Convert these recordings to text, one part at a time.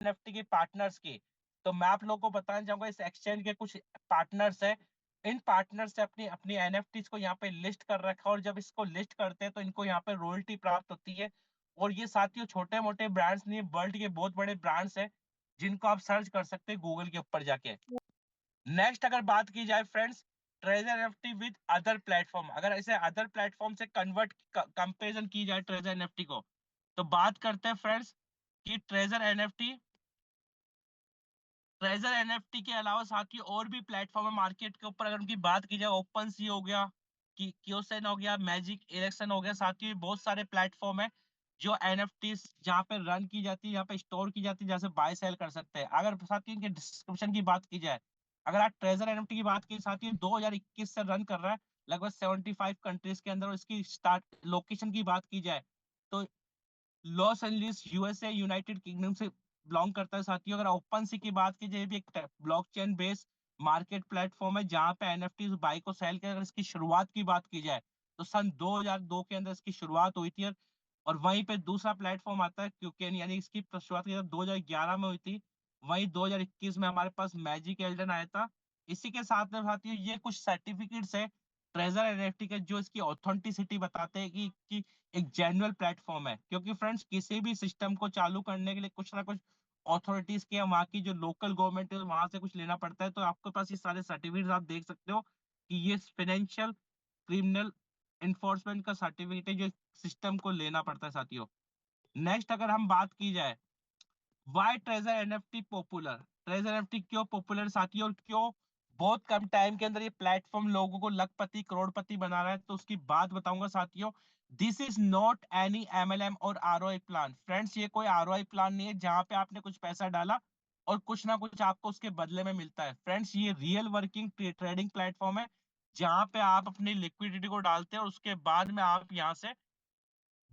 NFT के partners की। तो मैं आप लोगों को बताना चाहूंगा इस एक्सचेंज के कुछ पार्टनर्स है। इन पार्टनर से अपनी अपनी एनएफटीज को यहाँ पे लिस्ट कर रखा है, और जब इसको लिस्ट करते हैं तो इनको यहाँ पे रॉयल्टी प्राप्त होती है। और ये साथियों छोटे मोटे ब्रांड्स नहीं, वर्ल्ड के बहुत बड़े ब्रांड्स हैं जिनको आप सर्च कर सकते हैं गूगल के ऊपर जाके। नेक्स्ट अगर बात की जाए friends, treasure NFT with other platform, अगर इसे अदर प्लेटफॉर्म से कन्वर्ट कंपेरिजन की जाए ट्रेजर एनएफटी को, तो बात करते हैं फ्रेंड्स कि ट्रेजर एनएफटी के अलावा साथ ही और भी प्लेटफॉर्म है मार्केट के ऊपर। अगर उनकी बात की जाए, ओपन सी हो गया, कि क्योसन हो गया, मैजिक इलेक्शन हो गया, साथ ही बहुत सारे प्लेटफॉर्म है जो एनएफटी जहाँ पे रन की जाती है, यहाँ पे स्टोर की जाती है, जहाँ से बाय सेल कर सकते हैं। अगर साथ ही इनके डिस्क्रिप्शन की बात की जाए, अगर आप ट्रेजर एनएफटी की बात की, साथ ही 2021 से रन कर रहा है लगभग 75 कंट्रीज के अंदर। और इसकी स्टार्ट लोकेशन की बात की जाए तो Los Angeles USA United kingdom से बिलोंग करता है साथियों। अगर ओपन सी की बात की जाए, भी एक ब्लॉकचेन बेस्ड मार्केट प्लेटफॉर्म है जहां पे एनएफटी बाई को सेल कर। अगर इसकी शुरुआत की बात की जाए तो सन 2002 के अंदर इसकी शुरुआत हुई थी। और वहीं पे दूसरा प्लेटफॉर्म आता है क्योंकि यानी इसकी शुरुआत की 2011 में हुई थी। वहीं 2021 में हमारे पास मैजिक एल्डन आया था। इसी के साथ में साथियों ये कुछ सर्टिफिकेट्स है ट्रेजर एनएफटी के जो इसकी ऑथेंटिसिटी बताते हैं कि एक जेन्युइन प्लेटफॉर्म है। क्योंकि फ्रेंड्स किसी भी सिस्टम को चालू करने के लिए कुछ ना कुछ अथॉरिटीज के, वहाँ की जो लोकल गवर्नमेंट है वहां से कुछ लेना पड़ता है। तो आपके पास ये सारे सर्टिफिकेट आप देख सकते हो कि ये फाइनेंशियल क्रिमिनल इन्फोर्समेंट का सर्टिफिकेट है जो सिस्टम को लेना पड़ता है साथियों। नेक्स्ट अगर हम बात की जाए, why treasure NFT popular, treasure NFT क्यों पॉपुलर साथियों, और क्यों बहुत कम टाइम के अंदर ये प्लेटफॉर्म लोगों को लखपति करोड़पति बना रहा है, तो उसकी बात बताऊंगा साथियों। This is not any MLM और आरओआई प्लान। फ्रेंड्स ये कोई आरओआई प्लान नहीं है जहां पे आपने कुछ पैसा डाला और कुछ ना कुछ आपको उसके बदले में मिलता है। फ्रेंड्स ये रियल वर्किंग ट्रेडिंग प्लेटफॉर्म है जहां पे आप अपनी लिक्विडिटी को डालते हैं और उसके बाद में आप यहाँ से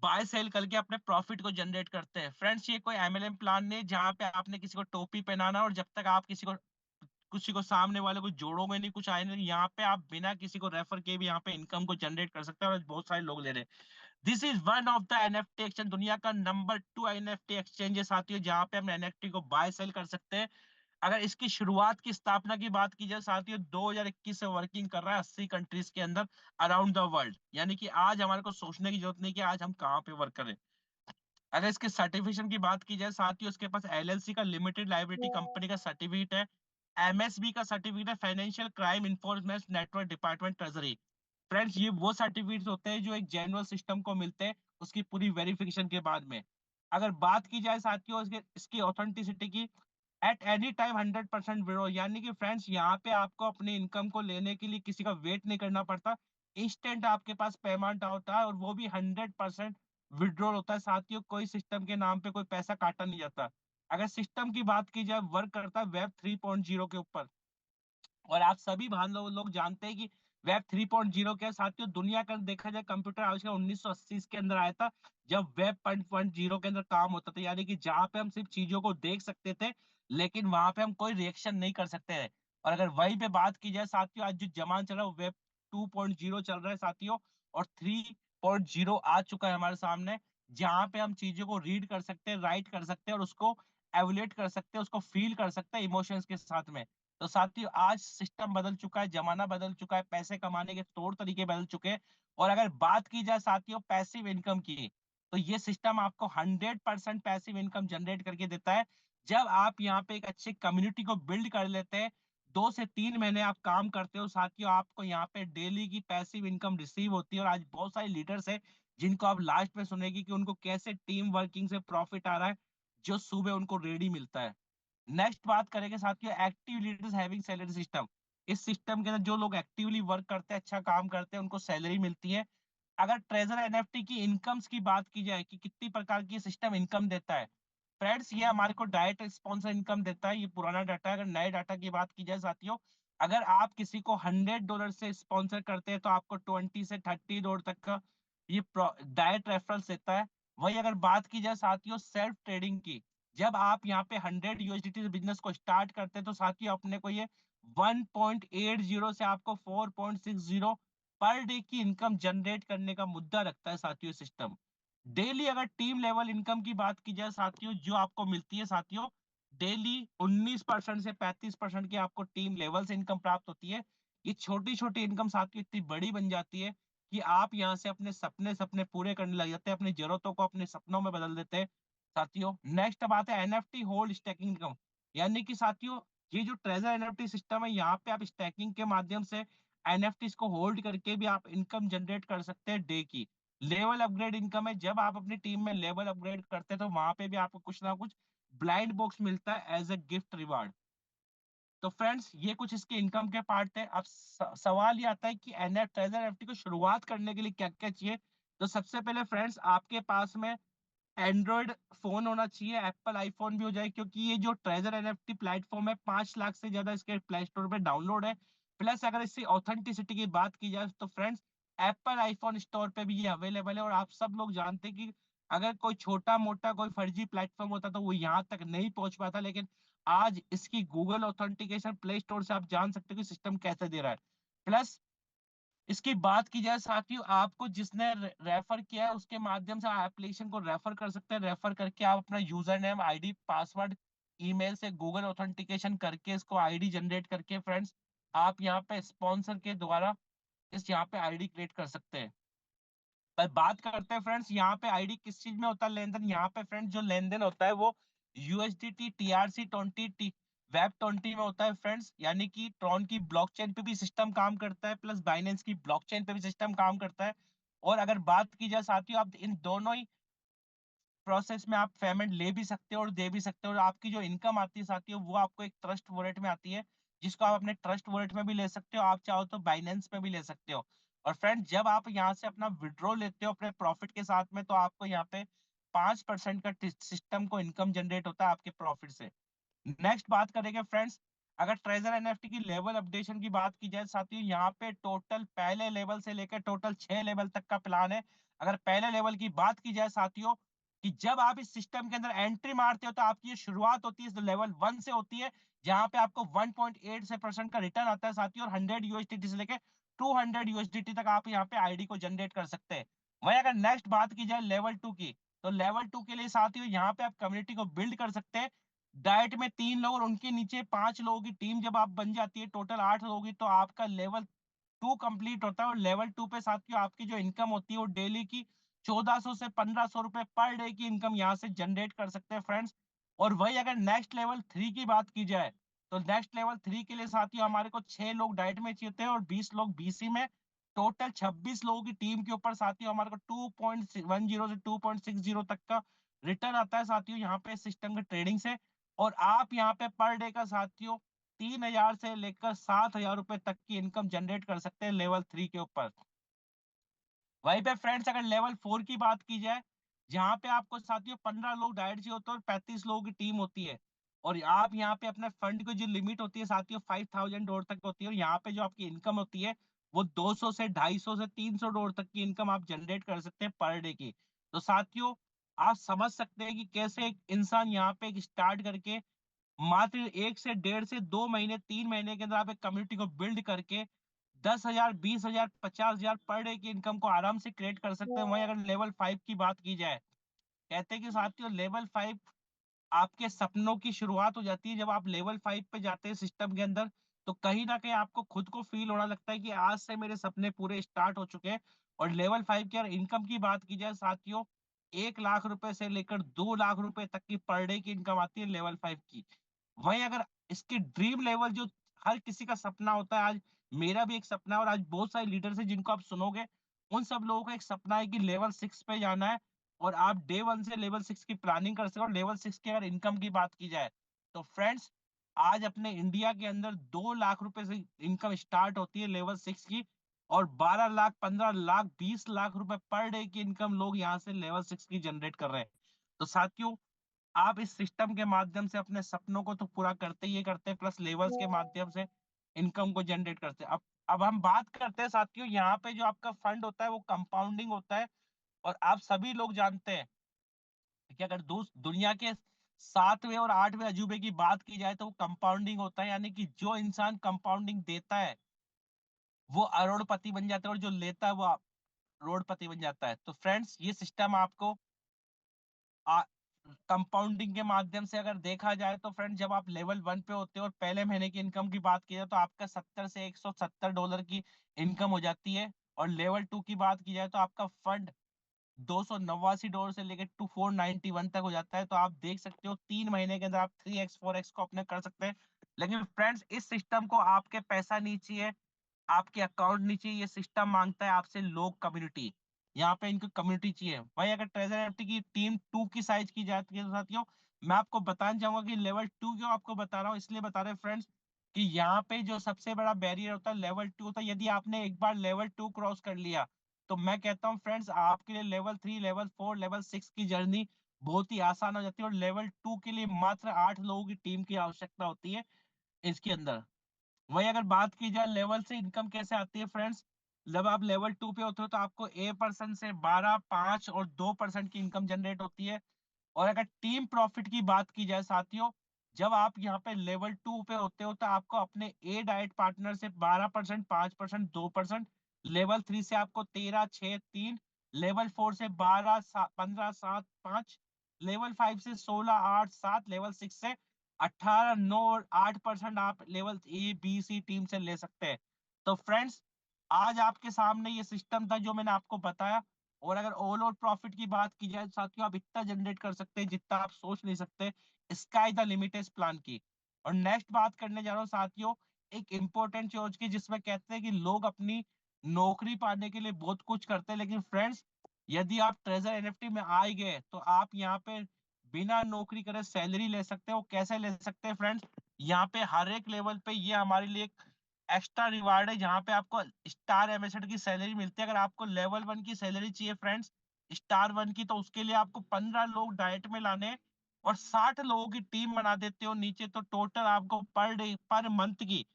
बाय सेल करके अपने प्रॉफिट को जनरेट करते हैं। फ्रेंड्स ये कोई एमएलएम प्लान नहीं जहां पे आपने किसी को टोपी पहनाना और जब तक आप किसी को सामने वाले को जोड़ोगे नहीं, कुछ आए नहीं, यहाँ पे आप बिना किसी को रेफर किए भी यहाँ पे इनकम को जनरेट कर सकते हैं, और बहुत सारे लोग ले रहे हैं। This is one of the NFT exchange, दुनिया का नंबर 2 एनएफटी एक्सचेंज है साथियों, जहां पे हम एनएफटी को बाय सेल कर सकते हैं। अगर इसकी शुरुआत की स्थापना की बात की जाए साथियों, 2021 से वर्किंग कर रहा है 80 कंट्रीज के अंदर अराउंड द वर्ल्ड। यानी कि आज हमारे को सोचने की जरूरत नहीं कि आज हम कहाँ पे वर्क करें। अगर इसके सर्टिफिकेशन की बात की जाए साथियों, उसके पास एलएलसी का लिमिटेड लाइबिलिटी कंपनी का सर्टिफिकेट है, एमएसबी का सर्टिफिकेट है, financial crime enforcement network department treasury. Friends ये वो सर्टिफिकेट्स होते हैं जो एक जेन्युइन सिस्टम को मिलते हैं उसकी पूरी वेरिफिकेशन के बाद में। अगर बात की जाए साथियों इसके इसकी ऑथेंटिसिटी की, एट एनी टाइम 100% विड्रॉ, यानी कि फ्रेंड्स यहाँ पे आपको अपनी इनकम को लेने के लिए किसी का वेट नहीं करना पड़ता। इंस्टेंट आपके पास पेमेंट होता है और वो भी 100% विड्रॉल होता है साथियों। कोई सिस्टम के नाम पे कोई पैसा काटा नहीं जाता। अगर सिस्टम की बात की जाए, वर्क करता है वेब 3.0 के ऊपर। और आप सभी भान लोग जानते हैं कि वेब 3.0 के साथियों दुनिया का देखा जाए कंप्यूटर आविष्कार 1980 के अंदर आया था, जब वेब 1.0 के अंदर काम होता था। यानी कि जहां पे हम सिर्फ चीजों को देख सकते थे लेकिन वहां पे हम कोई रिएक्शन नहीं कर सकते थे। और अगर वहीं पे बात की जाए साथियों, आज जो जमाना चल रहा है वो वेब 2.0 चल रहा है साथियों। और 3.0 आ चुका है हमारे सामने, जहां पे हम चीजों को रीड कर सकते हैं, राइट कर सकते हैं और उसको एवुलेट कर सकते हैं, उसको फील कर सकते हैं इमोशंस के साथ में। तो साथियों आज सिस्टम बदल चुका है, जमाना बदल चुका है, पैसे कमाने के तौर तरीके बदल चुके हैं। और अगर बात की जाए साथियों पैसिव इनकम की, तो ये सिस्टम आपको 100% पैसिव इनकम जनरेट करके देता है। जब आप यहाँ पे एक अच्छी कम्युनिटी को बिल्ड कर लेते हैं, 2 से 3 महीने आप काम करते हो साथियों, आपको यहाँ पे डेली की पैसिव इनकम रिसीव होती है। और आज बहुत सारे लीडर्स हैं जिनको आप लास्ट में सुनेगी कि उनको कैसे टीम वर्किंग से प्रॉफिट आ रहा है, जो सुबह उनको रेडी मिलता है। नेक्स्ट बात करेंगे साथियों active leaders having salary system. इस सिस्टम के अंदर जो लोग एक्टिवली वर्क करते हैं, अच्छा काम करते हैं, उनको सैलरी मिलती है। अगर ट्रेजर एनएफटी की इनकम्स की बात की जाए कि कितनी प्रकार की सिस्टम इनकम देता है, फ्रेंड्स ये हमारे को डायरेक्ट स्पॉन्सर इनकम देता है। ये पुराना डाटा है। अगर नए डाटा की बात की जाए साथियों, अगर आप किसी को $100 से स्पॉन्सर करते हैं तो आपको 20 से 30 डॉलर तक का ये डायरेक्ट रेफरल्स देता है। वही अगर बात की जाए साथियों सेल्फ ट्रेडिंग की, जब आप यहाँ पे 100 USDT से बिजनेस को स्टार्ट करते हैं तो साथियों अपने को ये 1.80 से आपको 4.60 पर डे की इनकम जनरेट करने का मुद्दा रखता है साथियों सिस्टम। डेली अगर टीम लेवल इनकम की बात की जाए साथियों जो आपको मिलती है साथियों, डेली 19% से 35% की आपको टीम लेवल से इनकम प्राप्त होती है। ये छोटी-छोटी इनकम साथ में इतनी बड़ी बन जाती है कि आप यहाँ से अपने सपने सपने पूरे करने लग जाते हैं, अपनी ज़रूरतों को अपने सपनों में बदल देते हैं। साथियों, नेक्स्ट बात है एनएफटी होल्ड स्टैकिंग इनकम। यानी कि साथियों, ये जो ट्रेज़र एनएफटी सिस्टम है, यहाँ पे आप स्टैकिंग के माध्यम से एनएफटीज़ को होल्ड करके भी आप इनकम जनरेट कर सकते हैं डे की। लेवल अपग्रेड इनकम है, जब आप अपनी टीम में लेवल अपग्रेड करते हैं, तो वहाँ पे भी आपको कुछ ना कुछ ब्लाइंड बॉक्स मिलता है एज अ गिफ्ट रिवार्ड। तो फ्रेंड्स, ये कुछ इसके इनकम के पार्ट थे। अब सवाल ये आता है कि एनएफ ट्रेजर एनएफटी को शुरुआत करने के लिए क्या क्या चाहिए। तो सबसे पहले फ्रेंड्स, आपके पास में एंड्रॉइड फोन होना चाहिए, एप्पल आईफोन भी हो जाए, क्योंकि ये जो ट्रेजर एनएफटी प्लेटफॉर्म है 5 लाख से ज्यादा इसके प्ले स्टोर पे डाउनलोड है। प्लस अगर इसकी ऑथेंटिसिटी की बात की जाए तो फ्रेंड्स, एप्पल आईफोन स्टोर पे भी ये अवेलेबल है। और आप सब लोग जानते हैं कि अगर कोई छोटा मोटा कोई फर्जी प्लेटफॉर्म होता तो वो यहाँ तक नहीं पहुंच पाता, लेकिन आज इसकी गूगल ऑथेंटिकेशन प्ले स्टोर से आप जान सकते हो कि सिस्टम कैसे दे रहा है। प्लस इसकी बात की जाए साथियों, आपको जिसने रेफर किया है उसके माध्यम से आप एप्लीकेशन को रेफर कर सकते हैं। रेफर करके आप अपना user name, ID, password, email से गूगल ऑथेंटिकेशन करके इसको आईडी जनरेट करके फ्रेंड्स, आप यहाँ पे स्पॉन्सर के द्वारा इस यहाँ पे आईडी क्रिएट कर सकते हैं। पर बात करते हैं फ्रेंड्स, यहाँ पे आईडी किस चीज में होता है लेन देन। यहाँ पे फ्रेंड्स जो लेन देन होता है वो यूएसडीटी TRC20 वेब 20 में होता है फ्रेंड्स। यानी कि ट्रॉन की ब्लॉकचेन पे भी सिस्टम काम करता है, प्लस बाइनेंस की ब्लॉकचेन पे भी सिस्टम काम करता है। और अगर बात की जाए साथियों, आप इन दोनों ही प्रोसेस में आप पेमेंट ले भी सकते हो और दे भी सकते हो। और आपकी जो इनकम आती है साथियों, वो आपको एक ट्रस्ट वॉलेट में आती है, जिसको आप अपने ट्रस्ट वॉलेट में भी ले सकते हो, आप चाहो तो बाइनेंस में भी ले सकते हो। और फ्रेंड, जब आप यहाँ से अपना विड्रॉ लेते हो अपने प्रॉफिट के साथ में, तो आपको यहाँ पे 5% का सिस्टम को इनकम जनरेट होता है आपके प्रॉफिट से। नेक्स्ट बात करेंगे फ्रेंड्स, अगर ट्रेजर एनएफटी की लेवल अपडेशन की बात की जाए साथियों, यहाँ पे टोटल पहले लेवल से लेकर टोटल 6 लेवल तक का प्लान है। अगर पहले लेवल की बात की जाए साथियों, कि जब आप इस सिस्टम के अंदर एंट्री मारते हो तो आपकी ये शुरुआत होती है लेवल 1 से होती है, जहां पे आपको 1.8 से परसेंट का रिटर्न आता है साथियों। और 100 यूएसडीटी से लेकर 200 यूएसडीटी तक आप यहाँ पे आईडी को जनरेट कर सकते हैं। वहीं अगर नेक्स्ट बात की जाए लेवल 2 की, तो लेवल 2 के लिए साथियों यहाँ पे आप कम्युनिटी को बिल्ड कर सकते हैं। डाइट में 3 लोग और उनके नीचे 5 लोगों की टीम जब आप बन जाती है, टोटल 8 लोगों की, तो आपका लेवल 2 कंप्लीट होता है। और लेवल 2 पे साथियों आपकी जो इनकम होती है वो डेली की 1400 से 1500 रुपए पर डे की इनकम यहाँ से जनरेट कर सकते हैं फ्रेंड्स। और वही अगर नेक्स्ट लेवल 3 की बात की जाए, तो नेक्स्ट लेवल 3 के लिए साथियों हमारे को 6 लोग डाइट में चाहिए होते हैं और 20 लोग बीसी में। टोटल 26 लोगों की टीम के ऊपर साथियों हमारे को 2.10 से 2.60 तक का रिटर्न आता है साथियों यहाँ पे सिस्टम के ट्रेडिंग से। और आप यहाँ पे पर डे का साथियों 3,000 से लेकर 7,000 रुपए तक की इनकम जनरेट कर सकते हैं लेवल 3 के ऊपर। वहीं पे फ्रेंड्स अगर लेवल 4 की बात की जाए, जहाँ पे आपको साथियों 15 लोग डायरेक्ट चाहिए होते हैं और 35 लोगों की टीम होती है। और आप यहाँ पे अपने फंड की जो लिमिट होती है साथियों $5,000 तक होती है। और यहाँ पे जो आपकी इनकम होती है वो 200 से 250 से $300 तक की इनकम आप जनरेट कर सकते हैं पर डे की। तो साथियों, आप समझ सकते हैं कि कैसे एक इंसान यहाँ पे स्टार्ट करके मात्र 1 से 1.5 से 2 महीने 3 महीने के अंदर आप एक कम्युनिटी को बिल्ड करके 10,000 20,000 50,000 पर डे की इनकम को आराम से क्रिएट कर सकते हैं। वहीं अगर लेवल 5 की बात की जाए, कहते हैं कि साथियों लेवल 5 आपके सपनों की शुरुआत हो जाती है। जब आप लेवल 5 पे जाते हैं सिस्टम के अंदर, तो कहीं न कहीं आपको खुद को फ़ील होने लगता है कि आज से मेरे सपने पूरे स्टार्ट हो चुके हैं। और लेवल 5 की अगर इनकम की बात की जाए साथियों, 1 लाख रुपए से लेकर 2 लाख रुपए तक की पर डे की इनकम आती है लेवल 5 की। वहीं अगर इसके ड्रीम लेवल जो हर किसी का सपना होता है, आज मेरा भी एक सपना है और आज बहुत सारे लीडर्स हैं जिनको आप सुनोगे, उन सब लोगों का एक सपना है कि लेवल 6 पे जाना है। और आप डे 1 से लेवल 6 की प्लानिंग कर सकते हो। और लेवल 6 की अगर इनकम की बात की जाए, तो फ्रेंड्स आज अपने इंडिया के अंदर 2 लाख रुपए से इनकम स्टार्ट होती है लेवल 6 की। और 12 लाख, 15 लाख, 20 लाख रुपए पर डे की इनकम लोग यहाँ से लेवल 6 की जनरेट कर रहे हैं। तो साथियों, आप इस सिस्टम के माध्यम से अपने सपनों को तो पूरा करते ही करते हैं, प्लस लेवल्स के माध्यम से इनकम को जनरेट करते हैं। अब हम बात करते हैं साथियों, यहाँ पे जो आपका फंड होता है वो कंपाउंडिंग होता है। और आप सभी लोग जानते हैं कि अगर दुनिया के 7वें और 8वें अजूबे की बात की जाए तो वो कंपाउंडिंग होता है। यानी कि जो इंसान कंपाउंडिंग देता है वो अरोड़पति बन जाता है, और जो लेता है वो रोडपति बन जाता है। तो फ्रेंड्स, ये सिस्टम आपको कंपाउंडिंग के माध्यम से अगर देखा जाए तो फ्रेंड, जब आप लेवल 1 पे होते हो और पहले महीने की इनकम की बात की जाए तो आपका 70 से $170 की इनकम हो जाती है। और लेवल 2 की बात की जाए तो आपका फंड $289 से लेकर टू 491 तक हो जाता है। तो आप देख सकते हो 3 महीने के अंदर आप 3x 4x को अपने कर सकते हैं। लेकिन फ्रेंड्स, इस सिस्टम को आपके पैसा नहीं चाहिए, आपके अकाउंट नहीं चाहिए, ये सिस्टम मांगता है आपसे लोग कम्युनिटी। यहाँ पे इनको कम्युनिटी चाहिए। भाई अगर ट्रेजर एनएफटी की टीम 2 की साइज की जाती है तो साथियों, मैं आपको बताना चाहूंगा कि लेवल 2 क्यों आपको बता रहा हूँ, इसलिए बता रहे हैं फ्रेंड्स कि यहाँ पे जो सबसे बड़ा बैरियर होता है लेवल 2 होता है। यदि आपने एक बार लेवल 2 क्रॉस कर लिया तो मैं कहता हूँ फ्रेंड्स, आपके लिए लेवल 3, लेवल 4, लेवल 6 की जर्नी बहुत ही आसान हो जाती है। और लेवल 2 के लिए मात्र 8 लोगों की टीम की आवश्यकता होती है इसके अंदर। वही अगर बात की जाए लेवल से इनकम कैसे आती है फ्रेंड्स, जब आप लेवल 2 पे होते हो तो आपको ए पर्सन से 12, 5 और 2% की इनकम जनरेट होती है। और अगर टीम प्रॉफिट की बात की जाए साथियों, जब आप यहाँ पे लेवल 2 पे होते हो तो आपको अपने ए डाइट पार्टनर से 12%, 5%, 2%, लेवल 3 से आपको 13, 6, 3, लेवल 4 से 12, 15, 7, 5, लेवल 5 से 16, 8, 7, लेवल 6 से 18, 9 और 8% आप level A B C team से ले सकते हैं। तो फ्रेंड्स, आज आपके सामने ये सिस्टम था जो मैंने आपको बताया। और अगर ओवरऑल प्रॉफिट की बात की जाए तो साथियों, आप इतना जनरेट कर सकते हैं जितना आप सोच नहीं सकते। स्काई द लिमिट है इस प्लान की। और नेक्स्ट बात करने जा रहा हूँ साथियों, एक इंपॉर्टेंट चीज की, जिसमें कहते हैं कि लोग अपनी नौकरी पाने के लिए बहुत कुछ करते हैं, लेकिन फ्रेंड्स, यदि आप ट्रेजर एनएफटी में आ ही गए तो आप यहाँ पे बिना नौकरी करे सैलरी ले सकते हो। कैसे ले सकते हैं फ्रेंड्स, यहाँ पे हर एक लेवल पे ये हमारे लिए एक एक्स्ट्रा रिवार्ड है जहाँ पे आपको स्टार एम्बेसडर की सैलरी मिलती है। अगर आपको लेवल 1 की सैलरी चाहिए फ्रेंड्स, स्टार 1 की, तो उसके लिए आपको 15 लोग डाइट में लाने हैं और 60 लोगों की टीम बना देते हो नीचे, तो टोटल आपको पर डे पर मंथ की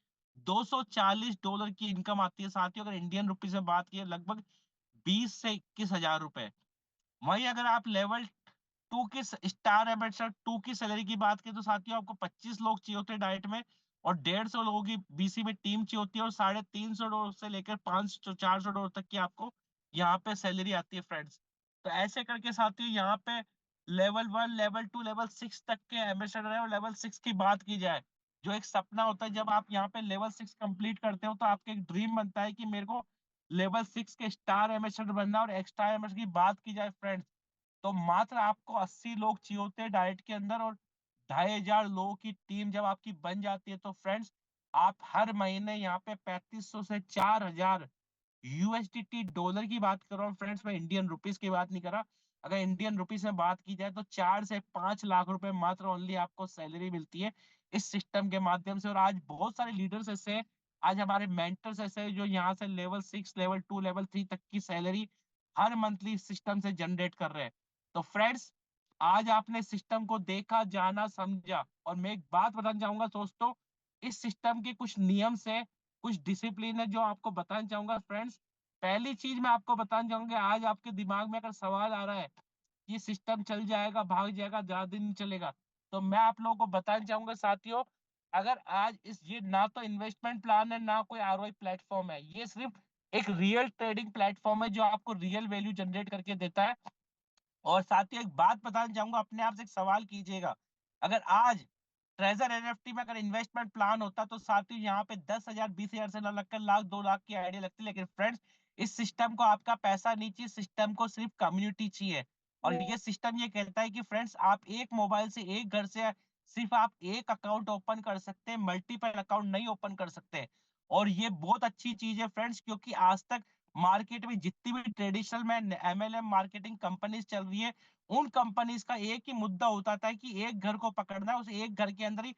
$240 की इनकम आती है साथियों। अगर इंडियन रुपीज में बात की लगभग 20 से 21,000 रुपए। वहीं अगर आप लेवल 2 की स्टार एम्बेसडर 2 की सैलरी की बात करें तो साथियों आपको 25 लोग चाहिए होते हैं डाइट में और 150 लोगों की बीसी में टीम चाहिए होती है और $350 से लेकर 500 $400 तक की आपको यहाँ पे सैलरी आती है फ्रेंड्स। तो ऐसे करके साथियों यहाँ पे लेवल 1, लेवल 2, लेवल 6 तक के एम्बेसडर है। और लेवल 6 की बात की जाए, जो एक सपना होता है, जब आप यहाँ पे लेवल 6 कंप्लीट करते हो तो आपका एक ड्रीम बनता है कि मेरे को लेवल 6 के स्टार एम्बेसडर बनना। और एक्स्ट्रा एम्बेसडर की बात की जाए फ्रेंड्स, तो मात्र आपको 80 लोग चाहिए होते हैं डाइट के अंदर। और 2,500 लोगों की टीम जब आपकी बन जाती है तो फ्रेंड्स, आप हर महीने यहाँ पे 3500 से 4,000 यूएसडीटी डॉलर की बात कर रहा हूँ फ्रेंड्स, मैं इंडियन रुपीस की बात नहीं कर रहा। अगर इंडियन रुपीस में बात की जाए तो 4 से 5 लाख रुपए मात्र ओनली आपको सैलरी मिलती है इस सिस्टम के माध्यम से। और आज बहुत सारे लीडर्स ऐसे हैं, आज हमारे मेंटर्स ऐसे हैं जो यहाँ से लेवल 6, लेवल 2, लेवल 3 तक की सैलरी हर मंथली सिस्टम से जनरेट कर रहे हैं। तो फ्रेंड्स, आज आपने सिस्टम को देखा, जाना, समझा। और मैं एक बात बताना चाहूंगा दोस्तों, इस सिस्टम के कुछ नियम से, कुछ डिसिप्लिन है जो आपको बताना चाहूंगा फ्रेंड्स। पहली चीज मैं आपको बताना चाहूंगा, आज आपके दिमाग में अगर सवाल आ रहा है ये सिस्टम चल जाएगा, भाग जाएगा, ज्यादा दिन नहीं चलेगा, तो मैं आप लोगों को बताना चाहूंगा साथियों, अगर आज इस ये ना तो इन्वेस्टमेंट प्लान है ना कोई आरओआई प्लेटफॉर्म है, ये सिर्फ एक रियल ट्रेडिंग प्लेटफॉर्म है जो आपको रियल वैल्यू जनरेट करके देता है। और साथ ही एक बात बताना चाहूंगा, अपने आप से एक सवाल कीजिएगा, अगर आज ट्रेजर एनएफटी में अगर इन्वेस्टमेंट प्लान होता तो साथियों यहाँ पे 10,000, 20,000 से ना लगकर लाख, 2 लाख की आइडिया लगती। लेकिन फ्रेंड्स, इस सिस्टम को आपका पैसा नहीं चाहिए, सिस्टम को सिर्फ कम्युनिटी चाहिए। और ये सिस्टम ये कहता है कि फ्रेंड्स, आप एक मोबाइल से, एक घर से सिर्फ आप एक अकाउंट ओपन कर सकते हैं, मल्टीपल अकाउंट नहीं ओपन कर सकते। और ये बहुत अच्छी चीज है फ्रेंड्स, क्योंकि आज तक मार्केट में जितनी भी ट्रेडिशनल में एमएलएम मार्केटिंग कंपनीज चल रही है, उन कंपनीज का एक ही मुद्दा होता था कि एक घर को पकड़ना है, उस एक घर के अंदर ही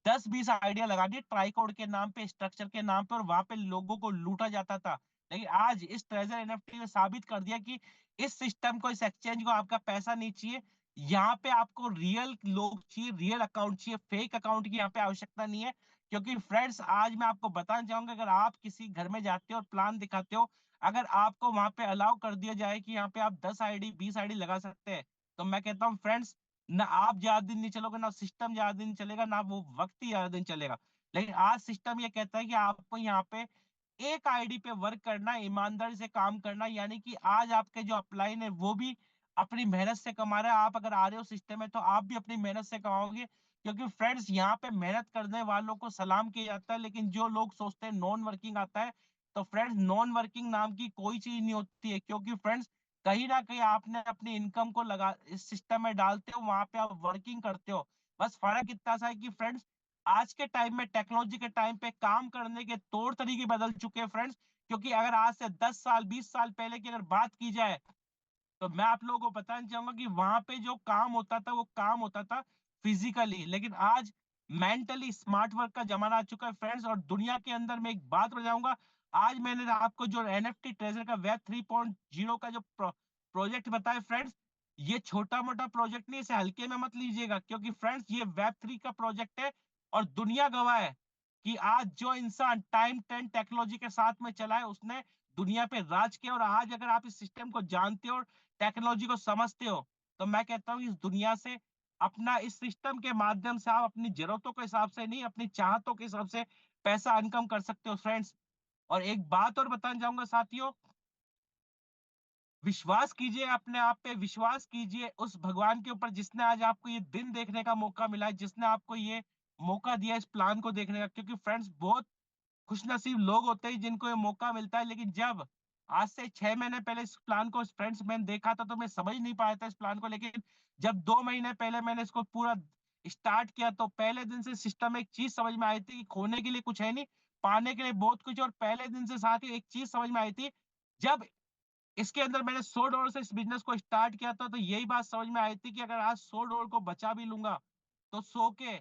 10-20 आइडिया लगा दिए ट्राइकोड के नाम पे, स्ट्रक्चर के नाम पे, और वहां पे लोगों को लूटा जाता था। लेकिन आज इस ट्रेजर एनएफटी ने साबित कर दिया कि इस सिस्टम को, इस एक्सचेंज को आपका पैसा नहीं चाहिए, यहाँ पे आपको रियल लोग चाहिए, रियल अकाउंट चाहिए, फेक अकाउंट की यहाँ पे आवश्यकता नहीं है। क्योंकि फ्रेंड्स, आज मैं आपको बताना चाहूंगा, अगर आप किसी घर में जाते हो और प्लान दिखाते हो, अगर आपको वहां पे अलाउ कर दिया जाए कि यहाँ पे आप 10 आईडी, 20 आईडी लगा सकते हैं, तो मैं कहता हूँ फ्रेंड्स, ना आप ज्यादा दिन नहीं चलोगे, ना सिस्टम ज्यादा दिन चलेगा, ना वो वक्त ही ज्यादा दिन चलेगा। लेकिन आज सिस्टम ये कहता है कि आपको यहाँ पे एक आईडी पे वर्क करना है, ईमानदारी से काम करना है, यानी कि आज आपके जो अपलाइन है वो भी अपनी मेहनत से कमा रहा है, आप अगर आ रहे हो सिस्टम में तो आप भी अपनी मेहनत से कमाओगे। क्योंकि फ्रेंड्स यहाँ पे मेहनत करने वालों को सलाम किया जाता है, लेकिन जो लोग सोचते हैं नॉन वर्किंग आता है, तो फ्रेंड्स नॉन वर्किंग नाम की कोई चीज़ नहीं होती है। क्योंकि फ्रेंड्स कहीं न कहीं आपने अपनी इनकम को लगा इस सिस्टम में डालते हो, वहाँ पे आप वर्किंग करते हो। बस फ़र्क इतना सा है कि फ्रेंड्स आज के टाइम में टेक्नोलॉजी के टाइम पे काम करने के तौर तरीके बदल चुके हैं फ्रेंड्स। क्योंकि अगर आज से 10 साल 20 साल पहले की अगर बात की जाए, तो मैं आप लोगों को बताना चाहूँगा कि वहाँ पे जो काम होता था, वो काम होता था फिज़िकली, लेकिन आज मेंटली स्मार्ट वर्क का ज़माना आ चुका है फ्रेंड्स। और दुनिया के अंदर मैं एक बात बताऊँगा, आज मैंने आपको जो एनएफटी ट्रेज़र का वेब 3.0 का जो प्रोजेक्ट बताया फ्रेंड्स, ये छोटा-मोटा प्रोजेक्ट नहीं है, इसे हल्के में मत लीजिएगा। क्योंकि फ्रेंड्स ये वेब 3 का प्रोजेक्ट है और दुनिया गवाह है कि आज जो इंसान टाइम 10 टेक्नोलॉजी के साथ में चला है, उसने दुनिया पे राज किया। और आज अगर आप इस सिस्टम को जानते हो, टेक्नोलॉजी को समझते हो, तो मैं कहता हूँ इस दुनिया से अपना इस सिस्टम के माध्यम से आप अपनी ज़रूरतों के हिसाब से नहीं, अपनी चाहतों के हिसाब से पैसा इनकम कर सकते हो फ्रेंड्स। और एक बात और बताना चाहूँगा साथियों, विश्वास कीजिए अपने आप पे, विश्वास कीजिए उस भगवान के ऊपर जिसने आज आपको ये दिन देखने का मौका मिला है, जिसने आपको ये मौका दिया है इस प्लान को देखने का। क्योंकि फ्रेंड्स बहुत खुशनसीब लोग होते हैं जिनको ये मौका मिलता है। लेकिन जब आज से 6 महीने पहले इस प्लान को फ्रेंड्स मैंने देखा था, तो मैं समझ नहीं पाया था इस प्लान को। लेकिन जब 2 महीने पहले मैंने इसको पूरा स्टार्ट किया, तो पहले दिन से सिस्टम में एक चीज़ समझ में आई थी कि खोने के लिए कुछ है नहीं, पाने के लिए बहुत कुछ है। और पहले दिन से साथ ही एक चीज़ समझ में आई थी, जब इसके अंदर मैंने $100 से इस बिज़नेस को स्टार्ट किया था, तो यही बात समझ में आई थी कि अगर आज $100 को बचा भी लूँगा, तो 100 के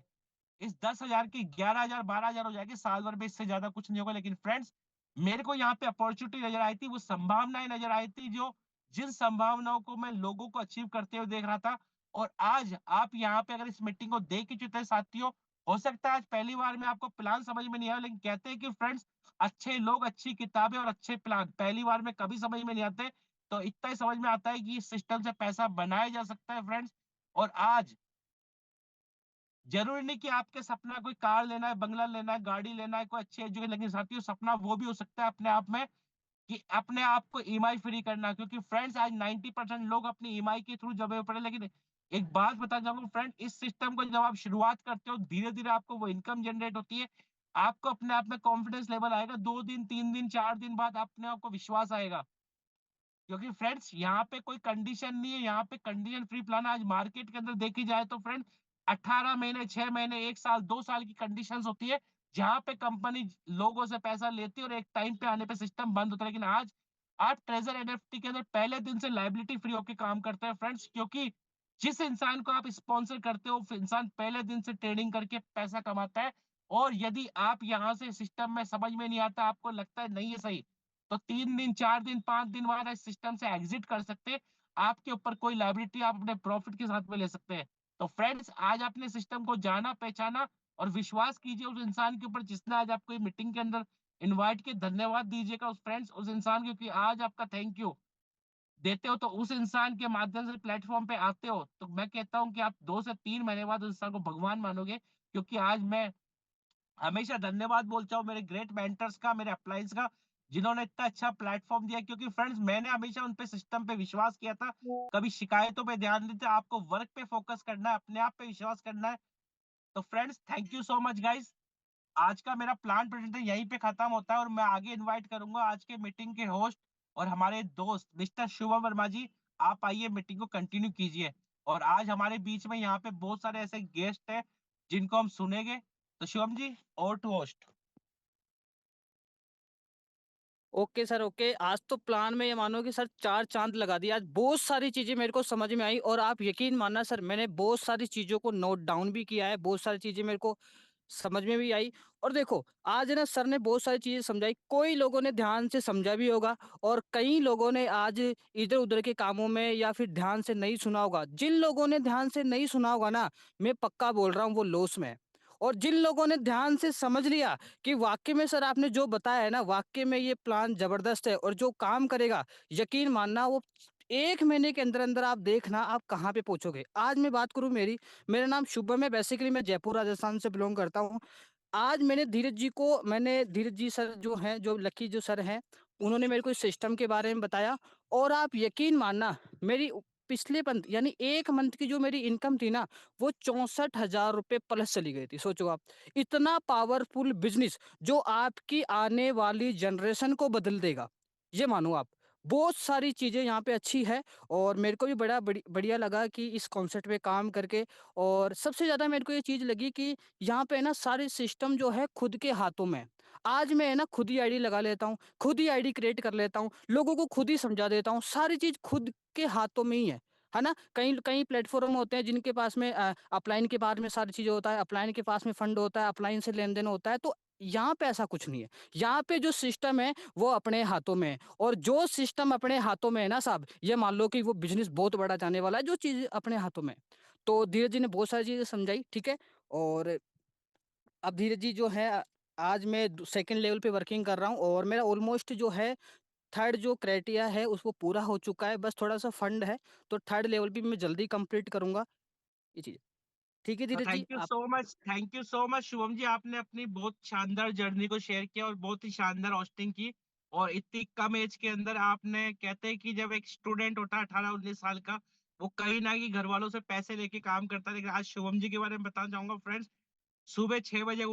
इस 10,000 की 11,000 12,000 हो जाएगी, साल भर में इससे ज़्यादा कुछ नहीं होगा। लेकिन फ्रेंड्स मेरे को यहाँ पे अपॉर्च्युनिटी नज़र आई थी, वो संभावनाएँ नज़र आई थी, जो जिन संभावनाओं को मैं लोगों को अचीव करते हुए देख रहा था। और आज आप यहाँ पे अगर इस मीटिंग को देख ही चुके हैं साथियों, हो सकता है आज पहली बार में आपको प्लान समझ में नहीं आया, लेकिन कहते हैं कि फ्रेंड्स अच्छे लोग, अच्छी किताबें और अच्छे प्लान पहली बार में कभी समझ में नहीं आते। तो इतना ही समझ में आता है कि इस सिस्टम से पैसा बनाया जा सकता है फ्रेंड्स। और आज ज़रूरी नहीं कि आपके सपना कोई कार लेना है, बंगला लेना है, गाड़ी लेना है, कोई अच्छी एजुकेशन, लेकिन साथियों सपना वो भी हो सकता है अपने आप में कि अपने आप को ईएमआई फ्री करना। क्योंकि फ्रेंड्स आज 90% लोग अपनी ईएमआई के थ्रू दबे पड़े हैं। लेकिन एक बात बताना चाहूँगा फ्रेंड, इस सिस्टम को जब आप शुरुआत करते हो, धीरे-धीरे आपको वो इनकम जनरेट होती है। आपको अपने आप में कॉन्फिडेंस लेवल आएगा, 2 दिन, 3 दिन, 4 दिन बाद अपने आप को विश्वास आएगा। क्योंकि फ्रेंड्स यहाँ पे कोई कंडीशन नहीं है, यहाँ पे कंडीशन फ्री प्लान आज मार्केट के अंदर देखी जाए तो फ्रेंड 18 महीने, 6 महीने, 1 साल, 2 साल की कंडीशंस होती है, जहाँ पे कंपनी लोगों से पैसा लेती है और एक टाइम पे आने पे सिस्टम बंद होता है। लेकिन आज आप ट्रेज़र एनएफटी के अंदर पहले दिन से लायबिलिटी फ्री होके काम करते हैं फ्रेंड्स। क्योंकि जिस इंसान को आप स्पॉन्सर करते हो, वो इंसान पहले दिन से ट्रेडिंग करके पैसा कमाता है। और यदि आप यहाँ से सिस्टम में समझ में नहीं आता, आपको लगता है नहीं है सही, तो 3 दिन, 4 दिन, 5 दिन बाद इस सिस्टम से एग्ज़िट कर सकते हैं। आपके ऊपर कोई लायबिलिटी आप अपने प्रॉफ़िट के साथ में ले सकते हैं। तो फ्रेंड्स आज आपने सिस्टम को जाना, पहचाना और विश्वास कीजिए उस इंसान के ऊपर जिसने आज आपको ये मीटिंग के अंदर इनवाइट किया। धन्यवाद दीजिएगा उस फ्रेंड्स उस इंसान को, क्योंकि आज आपका थैंक यू देते हो तो उस इंसान के माध्यम से प्लेटफ़ॉर्म पे आते हो, तो मैं कहता हूँ कि आप 2 से 3 महीने बाद उस इंसान को भगवान मानोगे। क्योंकि आज मैं हमेशा धन्यवाद बोलता हूँ मेरे ग्रेट मेंटर्स का, मेरे अपलाइन्स का, जिन्होंने इतना अच्छा प्लेटफ़ॉर्म दिया। क्योंकि फ्रेंड्स मैंने हमेशा उन पे सिस्टम पे विश्वास किया था, कभी शिकायतों पे ध्यान नहीं दिया। आपको वर्क पे फ़ोकस करना है, अपने आप पे विश्वास करना है। तो friends thank you so much guys. आज का मेरा प्लान प्रेज़ेंटेशन यहीं पे खत्म होता है और मैं आगे इनवाइट करूँगा आज के मीटिंग के होस्ट और हमारे दोस्त मिस्टर शुभम वर्मा जी, आप आइए मीटिंग को कंटिन्यू कीजिए। और आज हमारे बीच में यहाँ पे बहुत सारे ऐसे गेस्ट हैं, जिनको हम सुनेंगे। तो Shubham ji, over to host. Okay sir, okay. आज तो प्लान में ये मानो कि सर 4 चाँद लगा दिए। आज बहुत सारी चीज़ें मेरे को समझ में आई और आप यकीन मानना सर, मैंने बहुत सारी चीज़ों को नोट डाउन भी किया है, बहुत सारी चीज़ें मेरे को समझ में भी आई। और देखो, आज ना सर ने बहुत सारी चीज़ें समझाई, कोई लोगों ने ध्यान से समझा भी होगा और कई लोगों ने आज इधर-उधर के कामों में या फिर ध्यान से नहीं सुना होगा। जिन लोगों ने ध्यान से नहीं सुना होगा ना, मैं पक्का बोल रहा हूँ वो लॉस में है। और जिन लोगों ने ध्यान से समझ लिया कि वाक़ई में सर आपने जो बताया है ना, वाक़ई में ये प्लान ज़बरदस्त है और जो काम करेगा, यकीन मानना वो 1 महीने के अंदर-अंदर आप देखना आप कहाँ पे पहुँचोगे। आज मैं बात करूँ मेरी, मेरा नाम शुभम है, बेसिकली मैं जयपुर राजस्थान से बिलॉन्ग करता हूँ। आज मैंने धीरज जी सर जो हैं, जो लकी जो सर हैं, उन्होंने मेरे को इस सिस्टम के बारे में बताया और आप यकीन मानना मेरी पिछले मंथ यानी 1 मंथ की जो मेरी इनकम थी ना, वो 64,000 रुपए प्लस चली गई थी, सोचो आप। इतना पावरफुल बिज़नेस जो आपकी आने वाली जनरेशन को बदल देगा, ये मानो आप। बहुत सारी चीज़ें यहाँ पे अच्छी है और मेरे को भी बड़ा बढ़िया लगा कि इस कॉन्सेप्ट पे काम करके। और सबसे ज़्यादा मेरे को ये चीज़ लगी कि यहाँ पे ना सारे सिस्टम जो है खुद के हाथों में है। आज मैं है ना खुद ही आईडी लगा लेता हूँ, खुद ही आईडी क्रिएट कर लेता हूँ, लोगों को खुद ही समझा देता हूँ, सारी चीज़ खुद के हाथों में ही है ना? कई कई प्लेटफ़ॉर्म होते हैं जिनके पास में अपलाइन के पास में सारी चीज़ें होता है, अपलाइन के पास में फंड होता है, अपलाइन से लेन-देन होता है, तो यहाँ पे ऐसा कुछ नहीं है। यहाँ पे जो सिस्टम है वो अपने हाथों में है और जो सिस्टम अपने हाथों में है ना साहब, ये मान लो कि वो बिज़नेस बहुत बड़ा जाने वाला है, जो चीज़ अपने हाथों में है। तो धीरज जी ने बहुत सारी चीज़ें समझाई, ठीक है? और अब धीरज जी जो है आज मैं द सेकंड लेवल पे वर्किंग कर रहा हूँ और मेरा ऑलमोस्ट जो है थर्ड जो क्राइटेरिया है उसको पूरा हो चुका है, बस थोड़ा-सा फंड है, तो थर्ड लेवल भी मैं जल्दी कंप्लीट करूँगा, ये चीज़। ठीक है धीरज जी, आप thank you so much Shubham ji, आपने अपनी बहुत शानदार जर्नी को शेयर किया और बहुत ही शानदार होस्टिंग की। और इतनी कम एज के अंदर आपने, कहते हैं कि जब एक स्टूडेंट होता है 18-19 साल का, वो कहीं न कहीं घर वालों से पैसे लेके काम करता है। लेकिन आज शुभम जी के बारे में बताना चाहूँगा फ्रेंड्स, सुबह 6 बजे